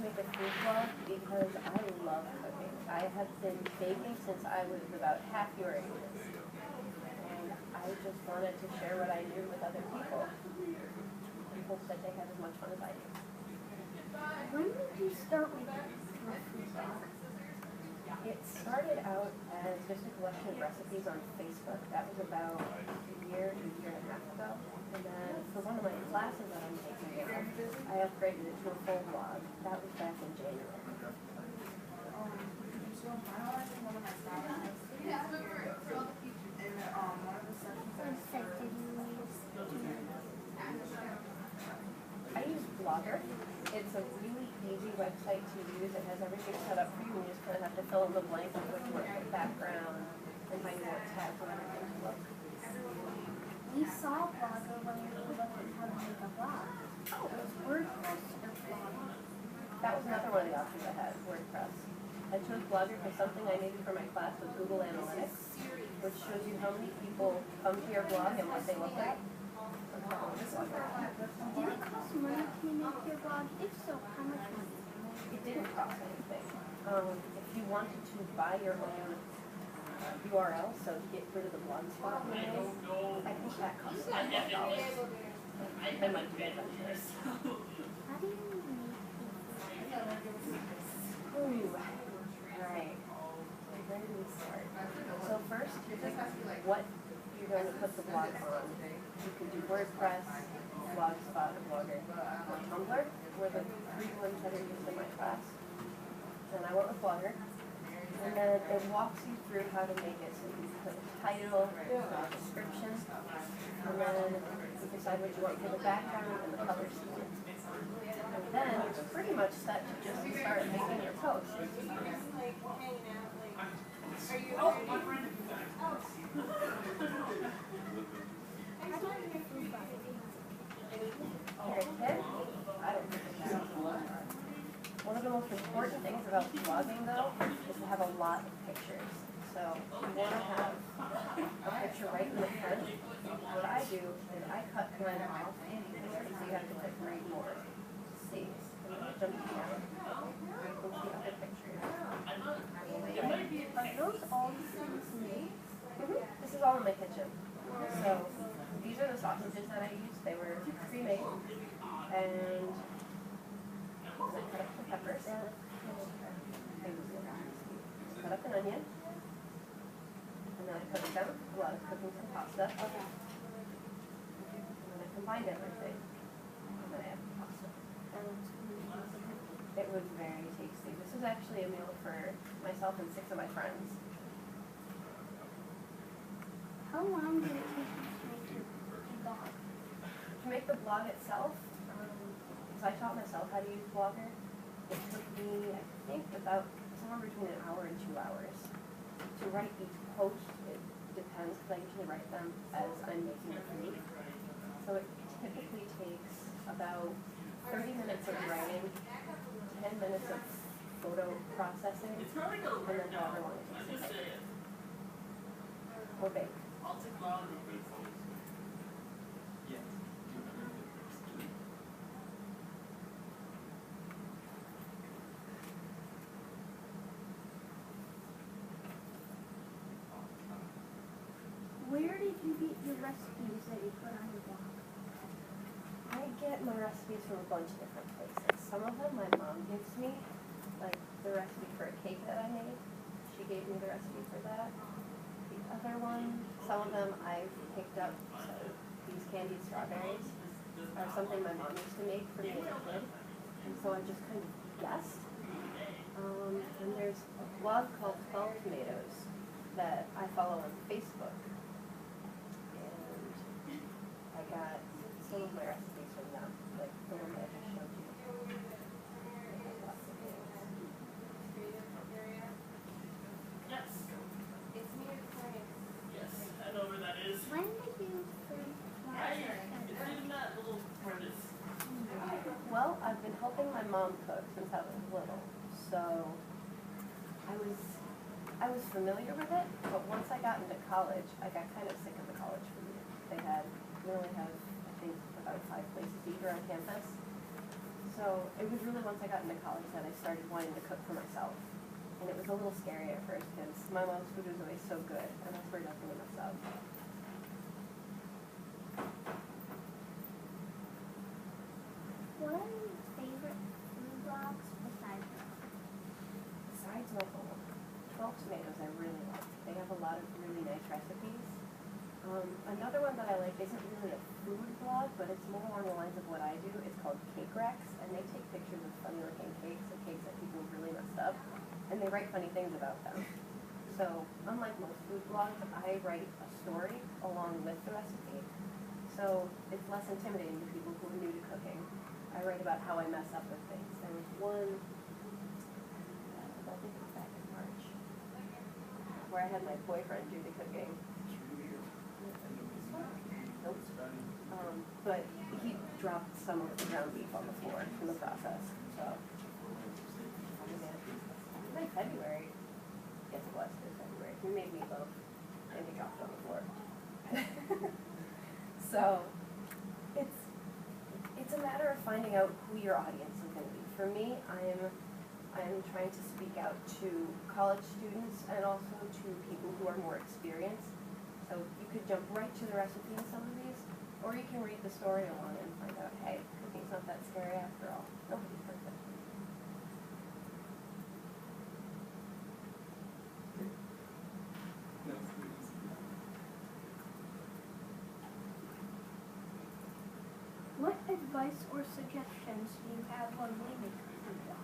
make a food vlog because I love cooking. I have been baking since I was about half your age. And I just wanted to share what I knew with other people. I hope that they have as much fun as I do. When did you start with your food blog? It started out as just a collection of recipes on Facebook. That was about a year and a half ago. And then for one of my classes that I'm taking now, I upgraded it to a full blog. That was back in January. I use Blogger. It's a really easy website to use. It has everything set up for you. You just kind of have to fill in the blanks of what you want for background and how you want tabs and everything to look. We saw Blogger when we were looking at how to make a blog. Oh, it was WordPress or Blogger? That was another one of the options I had, WordPress. I chose Blogger because something I needed for my class was Google Analytics, which shows you how many people come to your blog and what they look like. Did it cost money to make your blog? If so, how much money? It didn't cost anything. If you wanted to buy your own URL, so to get rid of the blogspot, I think that costs $5. I might be adventurous. How do you make Ooh. Alright. Where do we start? So first, you think what you're going to put the blog on. You can do WordPress, Blogspot, or Blogger, or Tumblr, were the three ones that are used in my class. And I went with Blogger. And then it walks you through how to make it. So you can put a title, a description, and then you decide what you want for the background and the color scheme. And then you're pretty much set to just start making your posts. You're a kid? I don't think that's one of the most important things about blogging, though, is to have a lot of pictures. So you want to have a picture right in the front. What I do is I cut one off, so you have to click read more. See, jump down. Look the other pictures. Are those all the things made? This is all in my kitchen. So these are the sausages that I used. They were pre-made, and I cut up some peppers. Cut up an onion, and then I cooked them while I was cooking some pasta. And then I combined everything, and then I added the pasta. It was very tasty. This was actually a meal for myself and 6 of my friends. How long did it take you to make your blog? To make the blog itself, because I taught myself how to use Blogger, it took me, I think, about somewhere between an hour and 2 hours. To write each post, it depends, because I usually write them as I'm making the food. So it typically takes about 30 minutes of writing, 10 minutes of photo processing, and then however long it takes to type. Or bake. Where did you get your recipes that you put on your blog? I get my recipes from a bunch of different places. Some of them my mom gives me, like the recipe for a cake that I made. She gave me the recipe for that. The other one, some of them I've picked up. So these candied strawberries are something my mom used to make for me as a kid. And so I just kind of guessed. And there's a blog called 12 Tomatoes that I follow on Facebook. And I got some of my recipes from them, like the one that I just showed you. Lots of things. Yes. Yes, I know where that is. When did you first Right here. It's in that little furnace. Well, I've been helping my mom cook since I was little, so I was familiar with it, but once I got into college, I got kind of sick of the college food. We only have, I think, about 5 places to eat around campus. So it was really once I got into college that I started wanting to cook for myself. And it was a little scary at first because my mom's food was always so good and I was worried about doing myself. What are your favorite food blogs besides that? Besides my own, 12 Tomatoes I really like. They have a lot of really nice recipes. Another one that I like isn't really a food blog, but it's more along the lines of what I do. It's called Cake Rex, and they take pictures of funny looking cakes, of cakes that people have really messed up, and they write funny things about them. So, unlike most food blogs, I write a story along with the recipe, so it's less intimidating to people who are new to cooking. I write about how I mess up with things. There was one, I think it was back in March, where I had my boyfriend do the cooking. Nope. But he dropped some of the ground beef on the floor in the process, so. In February, yes it was, it was February, he made meatloaf and he dropped it on the floor. So, it's a matter of finding out who your audience is going to be. For me, I'm trying to speak out to college students and also to people who are more experienced. So you could jump right to the recipe in some of these, or you can read the story along and find out, hey, cooking's not that scary after all. Nobody's perfect. What advice or suggestions do you have on naming a food blog?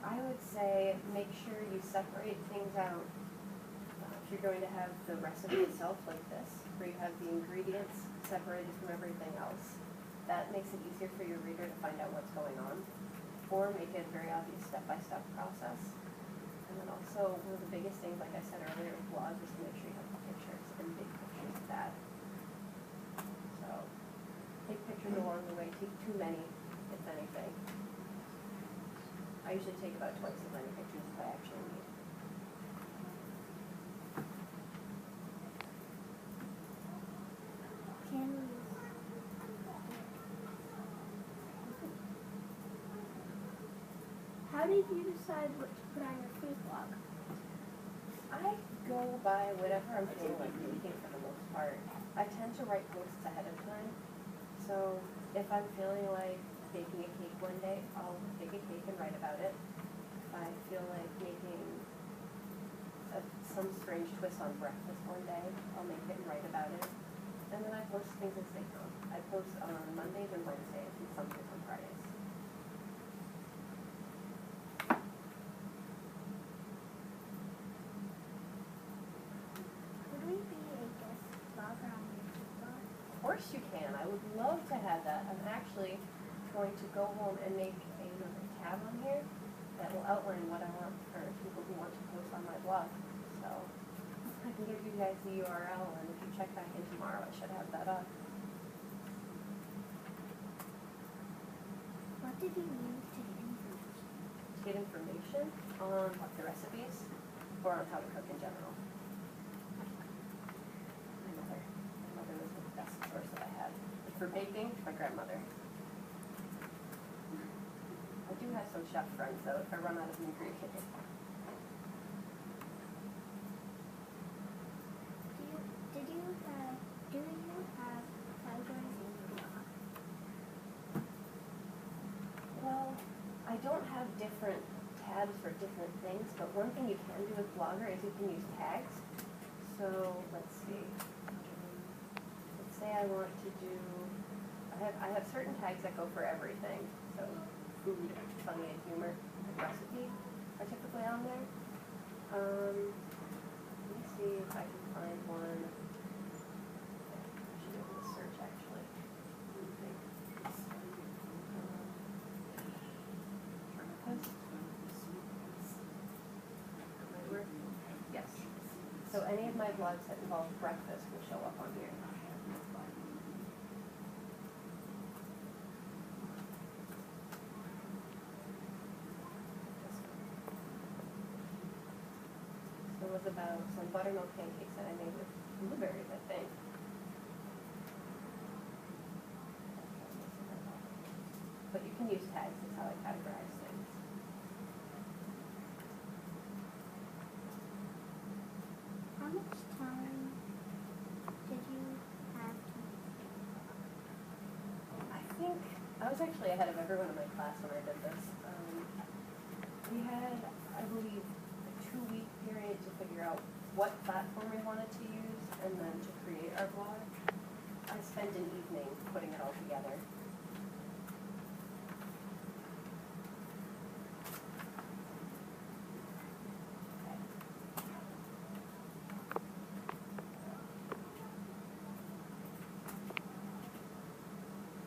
I would say make sure you separate things out. If you're going to have the recipe itself like this, where you have the ingredients separated from everything else, that makes it easier for your reader to find out what's going on, or make it a very obvious step-by-step process. And then also, one of the biggest things, like I said earlier with blogs, is to make sure you have pictures and big pictures of that. So, take pictures along the way, take too many, if anything. I usually take about twice as many pictures as I actually need. How did you decide what to put on your food blog? I go by whatever I'm feeling like making for the most part. I tend to write posts ahead of time. So if I'm feeling like baking a cake one day, I'll bake a cake and write about it. If I feel like making some strange twist on breakfast one day, I'll make it and write about it. And then I post things as they come. I post on Mondays and Wednesdays and sometimes on Fridays. Could we be a guest blogger on your food blog? Of course you can. I would love to have that. I'm actually going to go home and make another tab on here that will outline what I want for people who want to post on my blog. So I can give you guys the URL, and if you check back in tomorrow, I should have that up. What did you use to get information? To get information on what the recipes or on how to cook in general. My mother was the best source that I had. For baking, my grandmother. I do have some chef friends though, if I run out of ingredients. Do you have categories in your blog? Well, I don't have different tabs for different things, but one thing you can do with Blogger is you can use tags. So let's see. Let's say I want to do. I have certain tags that go for everything. So food, funny, and humor, and recipe are typically on there. Let me see if I can find one. I should be able to search actually. Let me think. Yes. So any of my blogs that involve breakfast will show up on here. So it was about some buttermilk pancakes that I made with blueberries, I think. but you can use tags, is how I categorize things. How much time did you have to? I think, I was actually ahead of everyone in my class when I did this. We had, I believe, a 2-week period to figure out what platform we wanted to use and then to create our blog. I spent an evening putting it all together.